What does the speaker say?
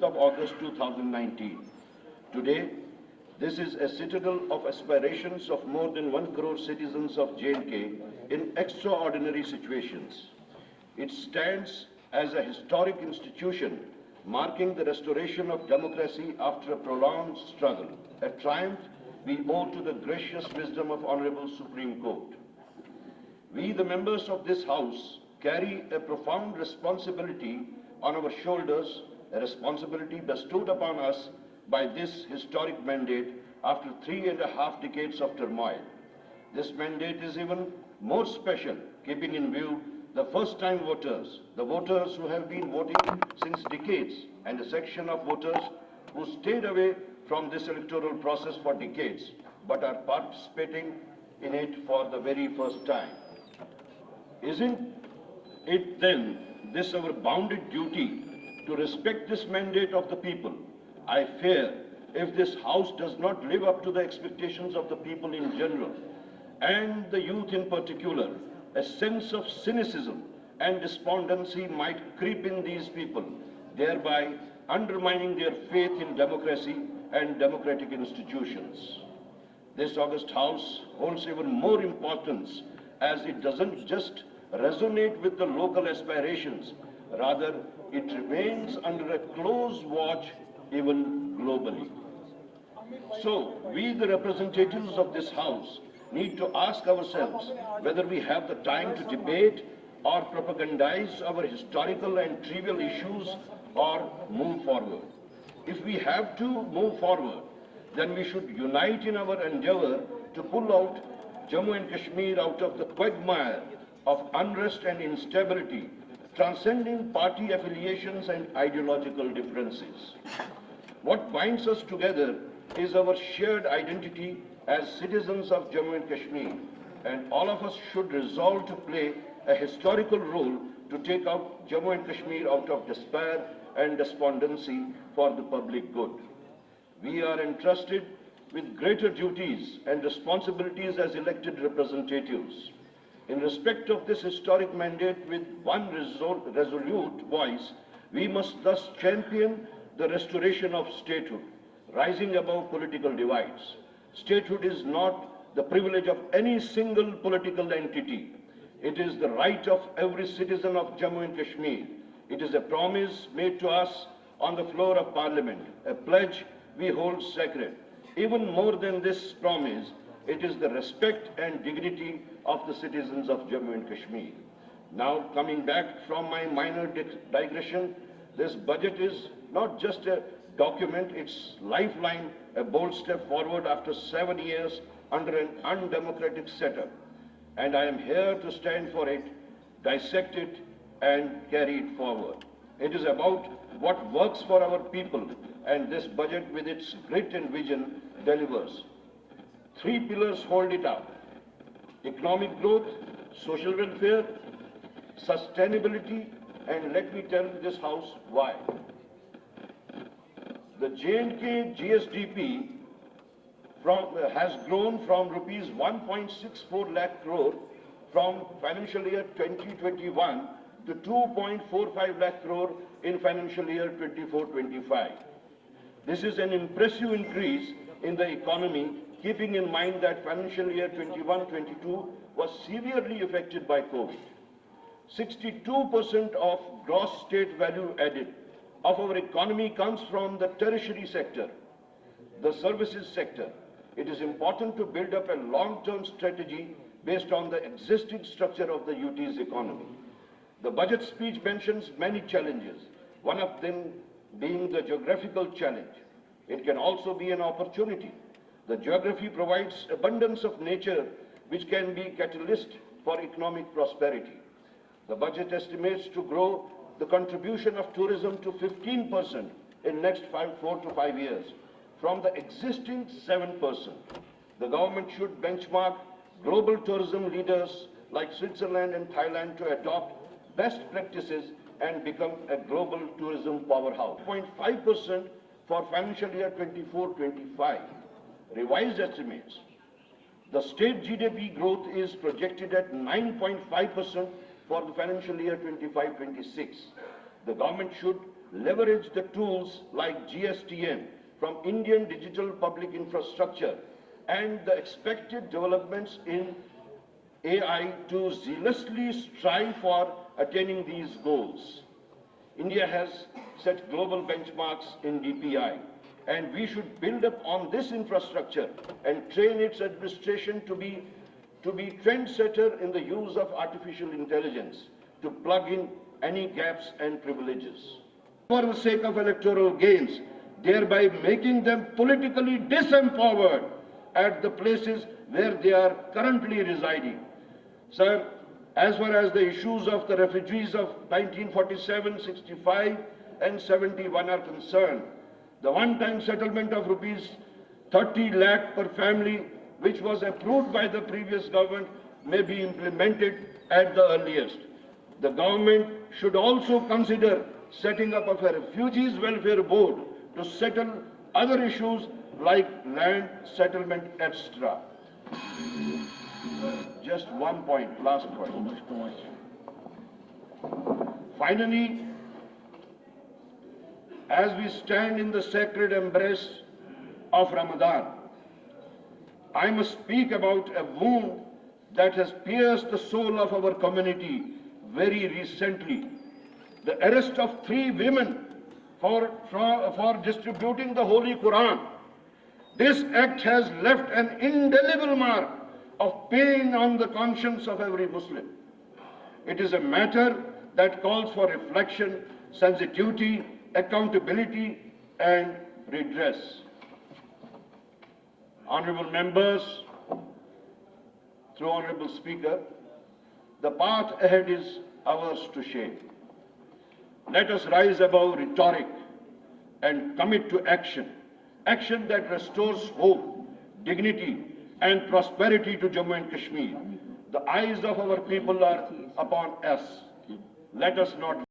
5th of August 2019. Today, this is a citadel of aspirations of more than 1 crore citizens of J&K in extraordinary situations. It stands as a historic institution marking the restoration of democracy after a prolonged struggle, a triumph we owe to the gracious wisdom of Honorable Supreme Court. We, the members of this House, carry a profound responsibility on our shoulders, a responsibility bestowed upon us by this historic mandate after 3.5 decades of turmoil. This mandate is even more special, keeping in view the first-time voters, the voters who have been voting since decades, and a section of voters who stayed away from this electoral process for decades, but are participating in it for the very first time. Isn't it then this our bounded duty to respect this mandate of the people? I fear if this House does not live up to the expectations of the people in general, and the youth in particular, a sense of cynicism and despondency might creep in these people, thereby undermining their faith in democracy and democratic institutions. This august House holds even more importance as it doesn't just resonate with the local aspirations, rather it remains under a close watch even globally. So, we the representatives of this House need to ask ourselves whether we have the time to debate or propagandize our historical and trivial issues or move forward. If we have to move forward, then we should unite in our endeavor to pull out Jammu and Kashmir out of the quagmire of unrest and instability, transcending party affiliations and ideological differences. What binds us together is our shared identity as citizens of Jammu and Kashmir, and all of us should resolve to play a historical role to take out Jammu and Kashmir out of despair and despondency for the public good. We are entrusted with greater duties and responsibilities as elected representatives. In respect of this historic mandate, with one resolute voice, we must thus champion the restoration of statehood, rising above political divides. Statehood is not the privilege of any single political entity. It is the right of every citizen of Jammu and Kashmir. It is a promise made to us on the floor of Parliament, a pledge we hold sacred. Even more than this promise, it is the respect and dignity of the citizens of Jammu and Kashmir. Now, coming back from my minor digression, this budget is not just a document, it's lifeline, a bold step forward after 7 years under an undemocratic setup. And I am here to stand for it, dissect it, and carry it forward. It is about what works for our people, and this budget with its grit and vision delivers. 3 pillars hold it up: economic growth, social welfare, sustainability, and let me tell this House why. The J&K GSDP has grown from rupees 1.64 lakh crore from financial year 2021 to 2.45 lakh crore in financial year 24-25. This is an impressive increase in the economy, keeping in mind that financial year 21-22 was severely affected by COVID. 62% of gross state value added of our economy comes from the tertiary sector, the services sector. It is important to build up a long-term strategy based on the existing structure of the UT's economy. The budget speech mentions many challenges, one of them being the geographical challenge. It can also be an opportunity. The geography provides abundance of nature which can be catalyst for economic prosperity. The budget estimates to grow the contribution of tourism to 15% in next 4 to 5 years from the existing 7%. The government should benchmark global tourism leaders like Switzerland and Thailand to adopt best practices and become a global tourism powerhouse. 0.5% for financial year 24-25. Revised estimates. The state GDP growth is projected at 9.5% for the financial year 25-26. The government should leverage the tools like GSTN from Indian digital public infrastructure and the expected developments in AI to zealously strive for attaining these goals. India has set global benchmarks in DPI, and we should build up on this infrastructure and train its administration to be trendsetter in the use of artificial intelligence to plug in any gaps and privileges. For the sake of electoral gains, thereby making them politically disempowered at the places where they are currently residing. Sir, as far as the issues of the refugees of 1947, 65 and 71 are concerned, the one-time settlement of rupees 30 lakh per family, which was approved by the previous government, may be implemented at the earliest. The government should also consider setting up a refugees welfare board to settle other issues like land settlement, etc. Just one point, last point. Finally, as we stand in the sacred embrace of Ramadan, I must speak about a wound that has pierced the soul of our community very recently. The arrest of 3 women for distributing the Holy Quran. This act has left an indelible mark of pain on the conscience of every Muslim. It is a matter that calls for reflection, sensitivity, accountability, and redress. Honorable members, through Honorable Speaker, the path ahead is ours to shape. Let us rise above rhetoric and commit to action, action that restores hope, dignity, and prosperity to Jammu and Kashmir. The eyes of our people are upon us. Let us not